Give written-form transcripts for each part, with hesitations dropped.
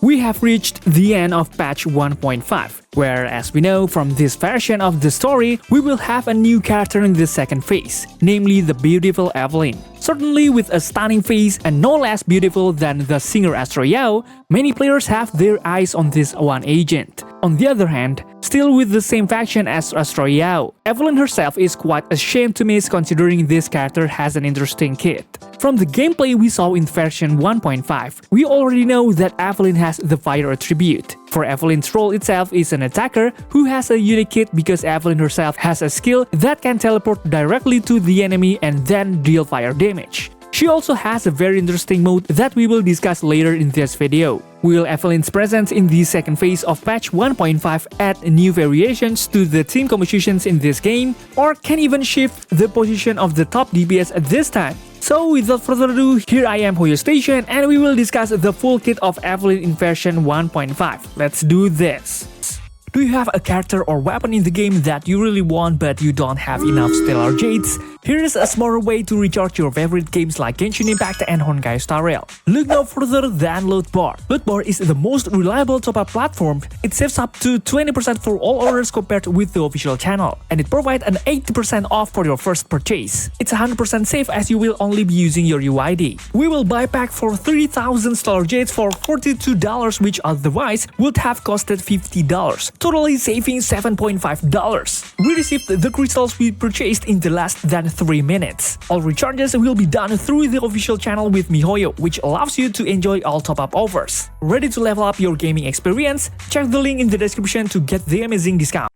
We have reached the end of patch 1.5, where, as we know from this version of the story, we will have a new character in the second phase, namely the beautiful Evelyn. Certainly with a stunning face and no less beautiful than the singer Astra Yao, many players have their eyes on this one agent. On the other hand, still with the same faction as Astra Yao, Evelyn herself is quite ashamed to miss considering this character has an interesting kit. From the gameplay we saw in version 1.5, we already know that Evelyn has the fire attribute. For Evelyn's role itself is an attacker who has a unique kit because Evelyn herself has a skill that can teleport directly to the enemy and then deal fire damage. She also has a very interesting mode that we will discuss later in this video. Will Evelyn's presence in the second phase of patch 1.5 add new variations to the team compositions in this game, or can even shift the position of the top DPS at this time? So without further ado, here I am, Hoyo Station, and we will discuss the full kit of Evelyn in version 1.5. Let's do this! Do you have a character or weapon in the game that you really want but you don't have enough stellar jades? Here is a smarter way to recharge your favorite games like Genshin Impact and Honkai Star Rail. Look no further than Lootbar. Lootbar is the most reliable top-up platform. It saves up to 20% for all orders compared with the official channel, and it provides an 80% off for your first purchase. It's 100% safe as you will only be using your UID. We will buy pack for 3000 stellar jades for $42, which otherwise would have costed $50. Totally saving $7.5. We received the crystals we purchased in the last than 3 minutes. All recharges will be done through the official channel with miHoyo, which allows you to enjoy all top-up offers. Ready to level up your gaming experience? Check the link in the description to get the amazing discount.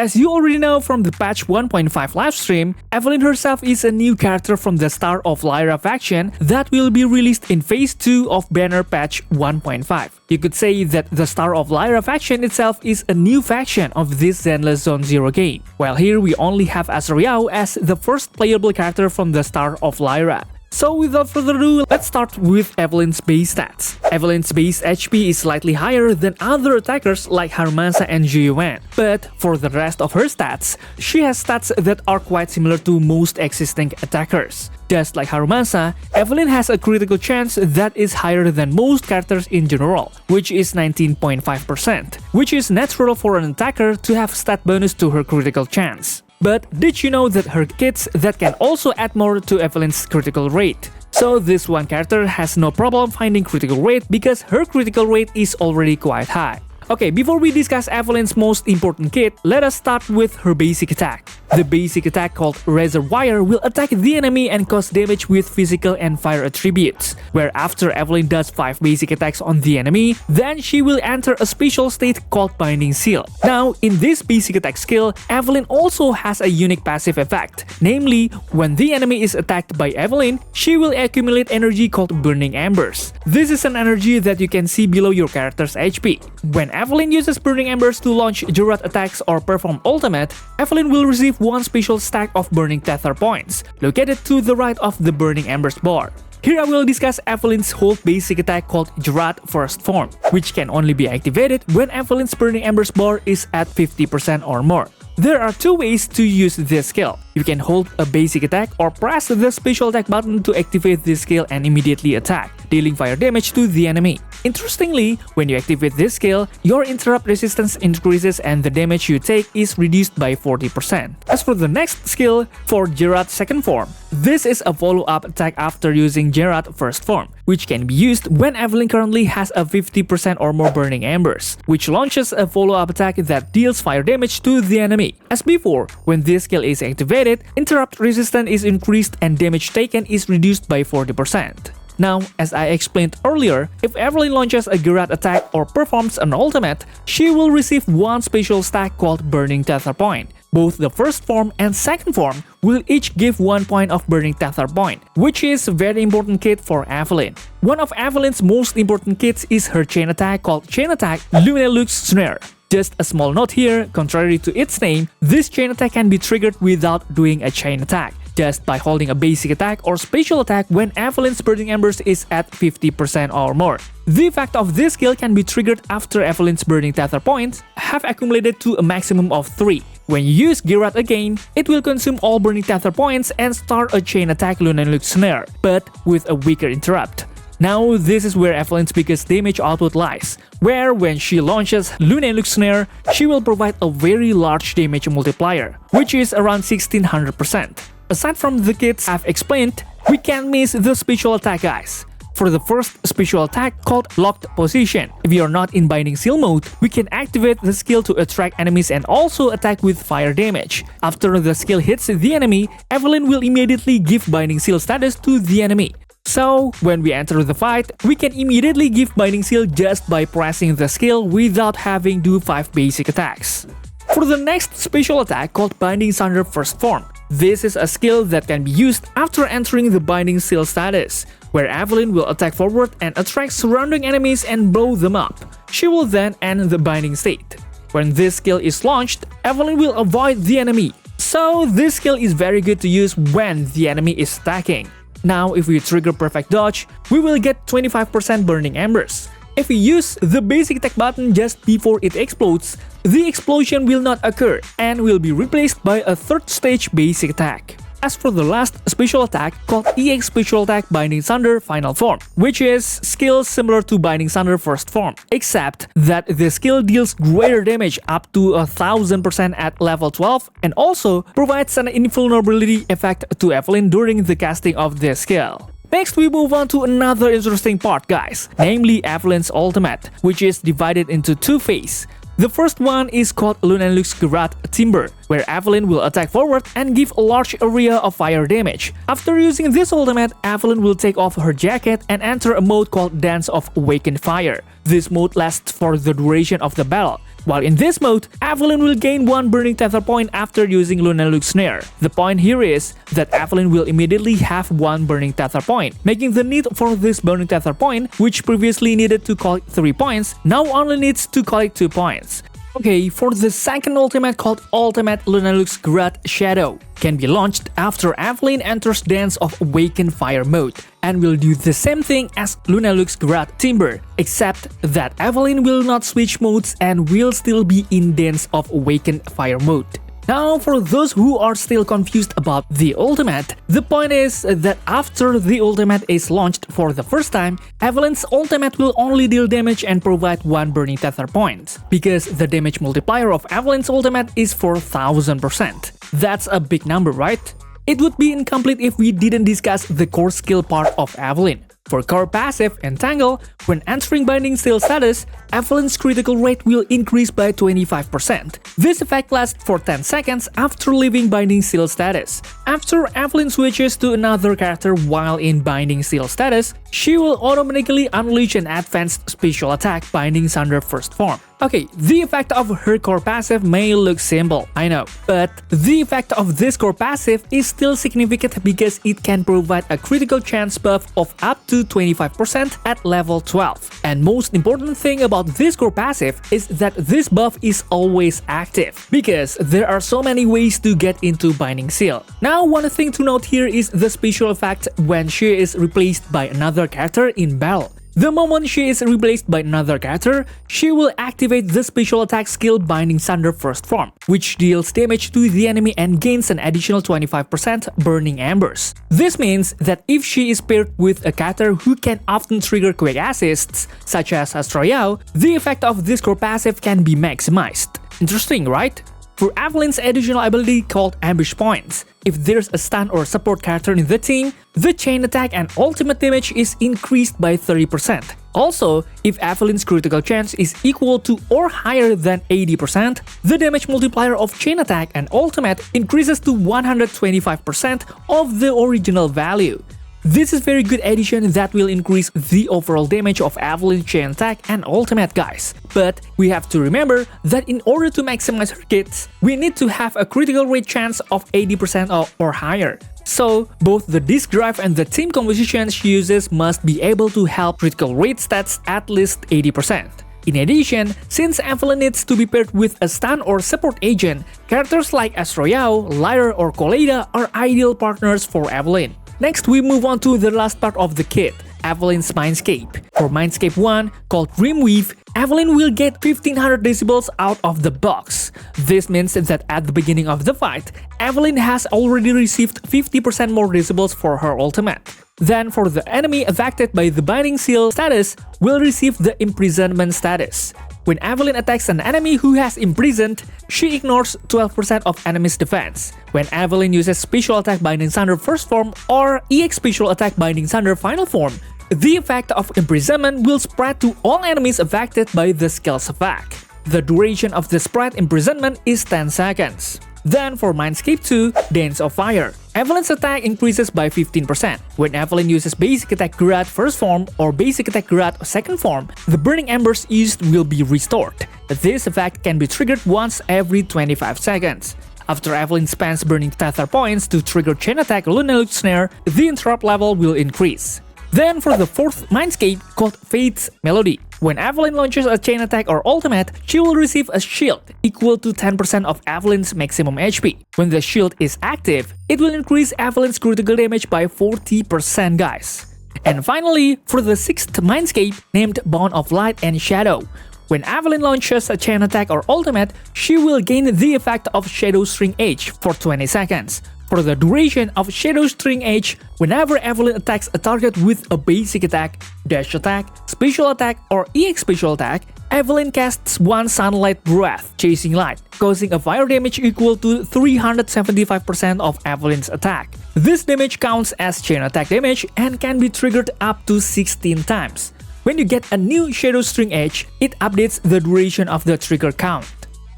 As you already know from the patch 1.5 livestream, Evelyn herself is a new character from the Star of Lyra faction that will be released in phase 2 of banner patch 1.5. You could say that the Star of Lyra faction itself is a new faction of this ZENLESSZONEZERO game, while here we only have Astra Yao as the first playable character from the Star of Lyra. So without further ado, let's start with Evelyn's base stats. Evelyn's base HP is slightly higher than other attackers like Harumasa and Zhuan, but for the rest of her stats, she has stats that are quite similar to most existing attackers. Just like Harumasa, Evelyn has a critical chance that is higher than most characters in general, which is 19.5%, which is natural for an attacker to have stat bonus to her critical chance. But did you know that her kits that can also add more to Evelyn's critical rate? So this one character has no problem finding critical rate because her critical rate is already quite high. Okay, before we discuss Evelyn's most important kit, let us start with her basic attack. The basic attack called Razor Wire will attack the enemy and cause damage with physical and fire attributes, where after Evelyn does 5 basic attacks on the enemy, then she will enter a special state called Binding Seal. Now, in this basic attack skill, Evelyn also has a unique passive effect, namely, when the enemy is attacked by Evelyn, she will accumulate energy called Burning Embers. This is an energy that you can see below your character's HP. When Evelyn uses Burning Embers to launch Gerard attacks or perform ultimate, Evelyn will receive one special stack of Burning Tether points, located to the right of the Burning Embers bar. Here I will discuss Evelyn's whole basic attack called Gerard First Form, which can only be activated when Evelyn's Burning Embers bar is at 50% or more. There are 2 ways to use this skill. You can hold a basic attack or press the special attack button to activate this skill and immediately attack, dealing fire damage to the enemy. Interestingly, when you activate this skill, your interrupt resistance increases and the damage you take is reduced by 40%. As for the next skill, for Gerard Second Form, this is a follow-up attack after using Gerard First Form, which can be used when Evelyn currently has a 50% or more Burning Embers, which launches a follow-up attack that deals fire damage to the enemy. As before, when this skill is activated, interrupt resistance is increased and damage taken is reduced by 40%. Now, as I explained earlier, if Evelyn launches a Gerard attack or performs an ultimate, she will receive one special stack called Burning Tether Point. Both the first form and second form will each give 1 point of Burning Tether Point, which is a very important kit for Evelyn. One of Evelyn's most important kits is her chain attack called Chain Attack Luminelux Snare. Just a small note here, contrary to its name, this chain attack can be triggered without doing a chain attack, just by holding a basic attack or special attack when Evelyn's Burning Embers is at 50% or more. The effect of this skill can be triggered after Evelyn's Burning Tether points have accumulated to a maximum of 3. When you use Gerard again, it will consume all Burning Tether points and start a chain attack Luminelux Snare, but with a weaker interrupt. Now this is where Evelyn's biggest damage output lies, where when she launches Lunenlu's Snare, she will provide a very large damage multiplier, which is around 1600%. Aside from the kits I've explained, we can't miss the special attack, guys. For the first special attack called Locked Position, if we are not in Binding Seal mode, we can activate the skill to attract enemies and also attack with fire damage. After the skill hits the enemy, Evelyn will immediately give Binding Seal status to the enemy. So, when we enter the fight, we can immediately give Binding Seal just by pressing the skill without having to do 5 basic attacks. For the next special attack called Binding Sunder First Form, this is a skill that can be used after entering the Binding Seal status, where Evelyn will attack forward and attract surrounding enemies and blow them up. She will then end the binding state. When this skill is launched, Evelyn will avoid the enemy. So this skill is very good to use when the enemy is attacking. Now if we trigger Perfect Dodge, we will get 25% Burning Embers. If we use the basic attack button just before it explodes, the explosion will not occur and will be replaced by a third stage basic attack. As for the last special attack called EX Special Attack Binding Sunder Final Form, which is skill similar to Binding Sunder First Form, except that the skill deals greater damage up to 1000% at level 12 and also provides an invulnerability effect to Evelyn during the casting of this skill. Next, we move on to another interesting part, guys, namely Evelyn's ultimate, which is divided into 2 phases. The first one is called Lunenlu's Garrote Timber, where Evelyn will attack forward and give a large area of fire damage. After using this ultimate, Evelyn will take off her jacket and enter a mode called Dance of Awakened Fire. This mode lasts for the duration of the battle. While in this mode, Evelyn will gain 1 Burning Tether point after using Lunenlu's Snare. The point here is that Evelyn will immediately have 1 Burning Tether point, making the need for this Burning Tether point, which previously needed to collect 3 points, now only needs to collect 2 points. Okay, for the second ultimate called Ultimate Lunenlu's Garrote Shadow, can be launched after Evelyn enters Dance of Awakened Fire mode, and will do the same thing as Lunenlu's Garrote Timber, except that Evelyn will not switch modes and will still be in Dance of Awakened Fire mode. Now, for those who are still confused about the ultimate, the point is that after the ultimate is launched for the first time, Evelyn's ultimate will only deal damage and provide 1 Burning Tether point, because the damage multiplier of Evelyn's ultimate is 4000%. That's a big number, right? It would be incomplete if we didn't discuss the core skill part of Evelyn. For core passive Entangle, when entering Binding Seal status, Evelyn's critical rate will increase by 25%. This effect lasts for 10 seconds after leaving Binding Seal status. After Evelyn switches to another character while in Binding Seal status, she will automatically unleash an advanced special attack Binding Sunder First Form. Okay, the effect of her core passive may look simple, I know, but the effect of this core passive is still significant because it can provide a critical chance buff of up to 25% at level 12. And most important thing about this core passive is that this buff is always active, because there are so many ways to get into Binding Seal. Now, one thing to note here is the special effect when she is replaced by another character in battle. The moment she is replaced by another character, she will activate the special attack skill Binding Sunder First Form, which deals damage to the enemy and gains an additional 25% Burning Embers. This means that if she is paired with a character who can often trigger quick assists, such as Astra Yao, the effect of this core passive can be maximized. Interesting, right? For Evelyn's additional ability called Ambush Points, if there's a stun or support character in the team, the chain attack and ultimate damage is increased by 30%. Also, if Evelyn's critical chance is equal to or higher than 80%, the damage multiplier of chain attack and ultimate increases to 125% of the original value. This is very good addition that will increase the overall damage of Evelyn's chain attack and ultimate, guys. But we have to remember that in order to maximize her kits, we need to have a critical rate chance of 80% or higher. So, both the disk drive and the team composition she uses must be able to help critical rate stats at least 80%. In addition, since Evelyn needs to be paired with a stun or support agent, characters like Astra Yao, Lyra or Koleida are ideal partners for Evelyn. Next, we move on to the last part of the kit, Evelyn's Mindscape. For Mindscape 1, called Dreamweave, Evelyn will get 1500 decibels out of the box. This means that at the beginning of the fight, Evelyn has already received 50% more decibels for her ultimate. Then for the enemy affected by the Binding Seal status will receive the Imprisonment status. When Evelyn attacks an enemy who has imprisoned, she ignores 12% of enemy's defense. When Evelyn uses Special Attack Binding Thunder first form or EX Special Attack Binding Thunder final form, the effect of imprisonment will spread to all enemies affected by the skill's effect. The duration of the spread imprisonment is 10 seconds. Then for Mindscape 2, Dance of Fire, Evelyn's attack increases by 15%. When Evelyn uses Basic Attack Grad first form or Basic Attack Grad second form, the Burning Embers used will be restored. This effect can be triggered once every 25 seconds. After Evelyn spends Burning Tether points to trigger Chain Attack Lunatic Snare, the interrupt level will increase. Then for the fourth Mindscape, called Fate's Melody, when Evelyn launches a chain attack or ultimate, she will receive a shield equal to 10% of Evelyn's maximum HP. When the shield is active, it will increase Evelyn's critical damage by 40%, guys. And finally, for the sixth Mindscape, named Bond of Light and Shadow, when Evelyn launches a chain attack or ultimate, she will gain the effect of Shadow String Age for 20 seconds. For the duration of Shadow String Age, whenever Evelyn attacks a target with a basic attack, dash attack, special attack, or EX special attack, Evelyn casts one Sunlight Breath, Chasing Light, causing a fire damage equal to 375% of Evelyn's attack. This damage counts as chain attack damage and can be triggered up to 16 times. When you get a new Shadow String Age, it updates the duration of the trigger count.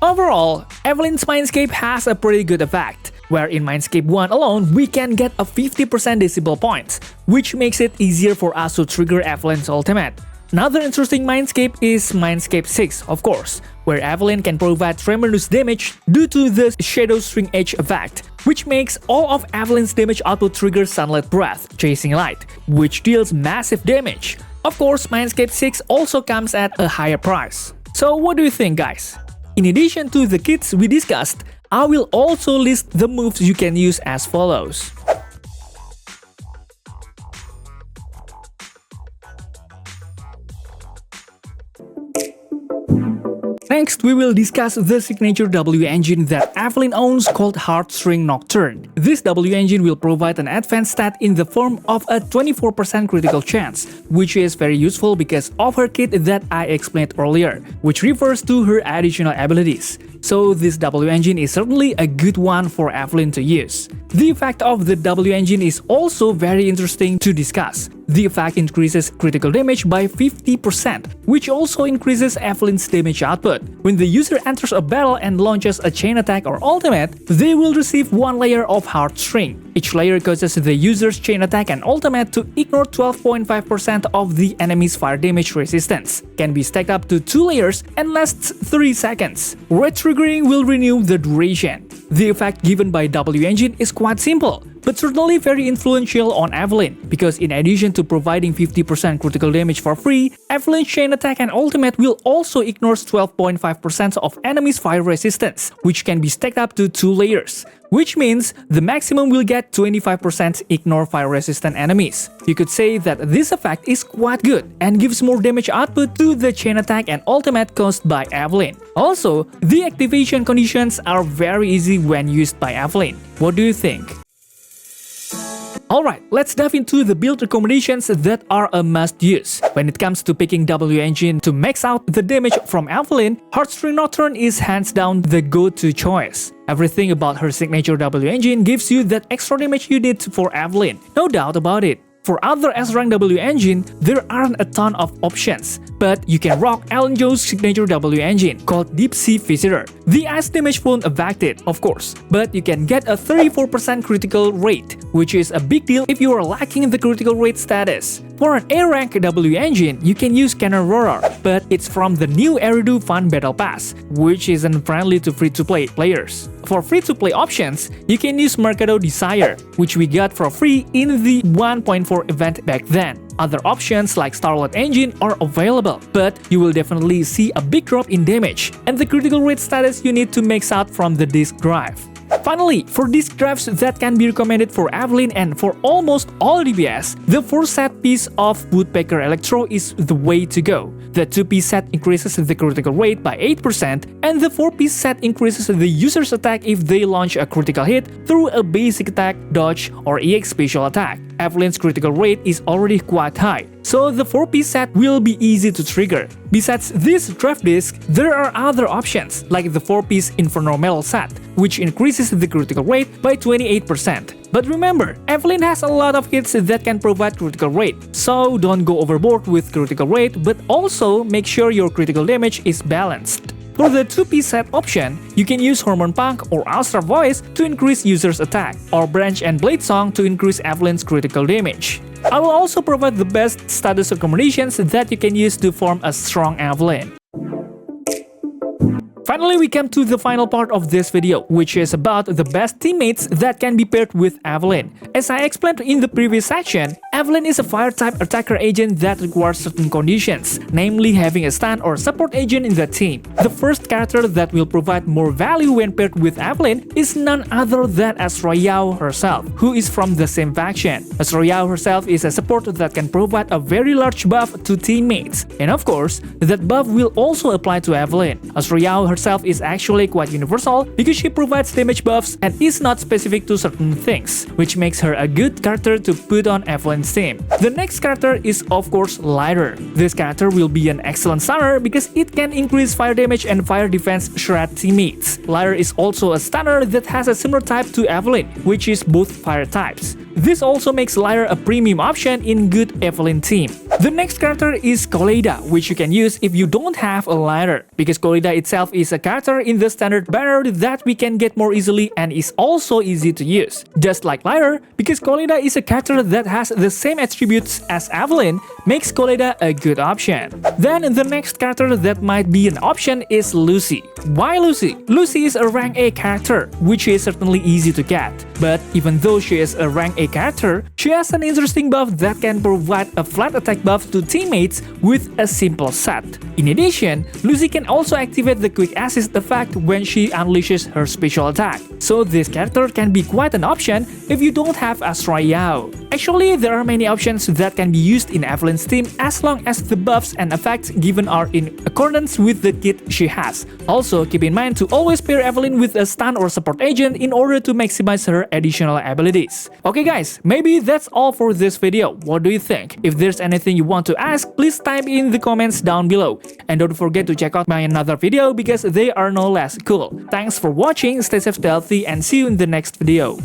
Overall, Evelyn's Mindscape has a pretty good effect, where in Mindscape 1 alone, we can get a 50% decibel points, which makes it easier for us to trigger Evelyn's ultimate. Another interesting Mindscape is Mindscape 6, of course, where Evelyn can provide tremendous damage due to the Shadow String Age effect, which makes all of Evelyn's damage output trigger Sunlight Breath, Chasing Light, which deals massive damage. Of course, Mindscape 6 also comes at a higher price. So what do you think, guys? In addition to the kits we discussed, I will also list the moves you can use as follows. Next, we will discuss the signature W engine that Evelyn owns called Heartstring Nocturne. This W engine will provide an advanced stat in the form of a 24% critical chance, which is very useful because of her kit that I explained earlier, which refers to her additional abilities. So this W engine is certainly a good one for Evelyn to use. The effect of the W engine is also very interesting to discuss. The effect increases critical damage by 50%, which also increases Evelyn's damage output. When the user enters a battle and launches a chain attack or ultimate, they will receive one layer of Heartstring. Each layer causes the user's chain attack and ultimate to ignore 12.5% of the enemy's fire damage resistance, can be stacked up to 2 layers and lasts 3 seconds. Red triggering will renew the duration. The effect given by W engine is quite simple, but certainly very influential on Evelyn, because in addition to providing 50% critical damage for free, Evelyn's chain attack and ultimate will also ignore 12.5% of enemy's fire resistance, which can be stacked up to 2 layers, which means the maximum will get 25% ignore fire resistant enemies. You could say that this effect is quite good and gives more damage output to the chain attack and ultimate caused by Evelyn. Also, the activation conditions are very easy when used by Evelyn. What do you think? Alright, let's dive into the build recommendations that are a must-use. When it comes to picking W engine to max out the damage from Evelyn, Heartstring Nocturne is hands down the go-to choice. Everything about her signature W engine gives you that extra damage you need for Evelyn, no doubt about it. For other S-rank W engine, there aren't a ton of options, but you can rock Ellen Jo's signature W engine called Deep Sea Visitor. The ice damage won't affect it, of course, but you can get a 34% critical rate, which is a big deal if you are lacking the critical rate status. For an A-rank W engine, you can use Cannon Roar, but it's from the new Eridu Fun Battle Pass, which isn't friendly to free-to-play players. For free-to-play options, you can use Mercado Desire, which we got for free in the 1.4 event back then. Other options like Starlight Engine are available, but you will definitely see a big drop in damage and the critical rate status you need to max out from the disk drive. Finally, for these drafts that can be recommended for Evelyn and for almost all DPS, the 4-set piece of Woodpecker Electro is the way to go. The 2-piece set increases the critical rate by 8%, and the 4-piece set increases the user's attack if they launch a critical hit through a basic attack, dodge, or EX special attack. Evelyn's critical rate is already quite high, so the 4-piece set will be easy to trigger. Besides this draft disc, there are other options, like the 4-piece Inferno Metal set, which increases the critical rate by 28%. But remember, Evelyn has a lot of hits that can provide critical rate, so don't go overboard with critical rate, but also make sure your critical damage is balanced. For the 2-piece set option, you can use Hormone Punk or Astra Voice to increase user's attack, or Branch and Blade Song to increase Evelyn's critical damage. I will also provide the best status recommendations that you can use to form a strong Evelyn. Finally, we come to the final part of this video, which is about the best teammates that can be paired with Evelyn. As I explained in the previous section, Evelyn is a fire-type attacker agent that requires certain conditions, namely having a stun or support agent in the team. The first character that will provide more value when paired with Evelyn is none other than Astra Yao herself, who is from the same faction. Astra Yao herself is a support that can provide a very large buff to teammates, and of course, that buff will also apply to Evelyn. Astra Yao herself is actually quite universal because she provides damage buffs and is not specific to certain things, which makes her a good character to put on Evelyn's team. The next character is of course Lighter. This character will be an excellent stunner because it can increase fire damage and fire defense shred teammates. Lighter is also a stunner that has a similar type to Evelyn, which is both fire types. This also makes Lighter a premium option in good Evelyn team. The next character is Koleida, which you can use if you don't have a Lighter, because Koleida itself is a character in the standard banner that we can get more easily and is also easy to use. Just like Lighter, because Koleida is a character that has the same attributes as Evelyn, makes Koleida a good option. Then the next character that might be an option is Lucy. Why Lucy? Lucy is a rank A character, which is certainly easy to get. But even though she is a rank A character, she has an interesting buff that can provide a flat attack buff to teammates with a simple set. In addition, Lucy can also activate the quick assist effect when she unleashes her special attack. So this character can be quite an option if you don't have Astra Yao. Actually, there are many options that can be used in Evelyn's team as long as the buffs and effects given are in accordance with the kit she has. Also, keep in mind to always pair Evelyn with a stun or support agent in order to maximize her additional abilities. Okay guys, maybe that's all for this video. What do you think? If there's anything you want to ask, please type in the comments down below. And don't forget to check out my another video because they are no less cool. Thanks for watching, stay safe, stay healthy, and see you in the next video.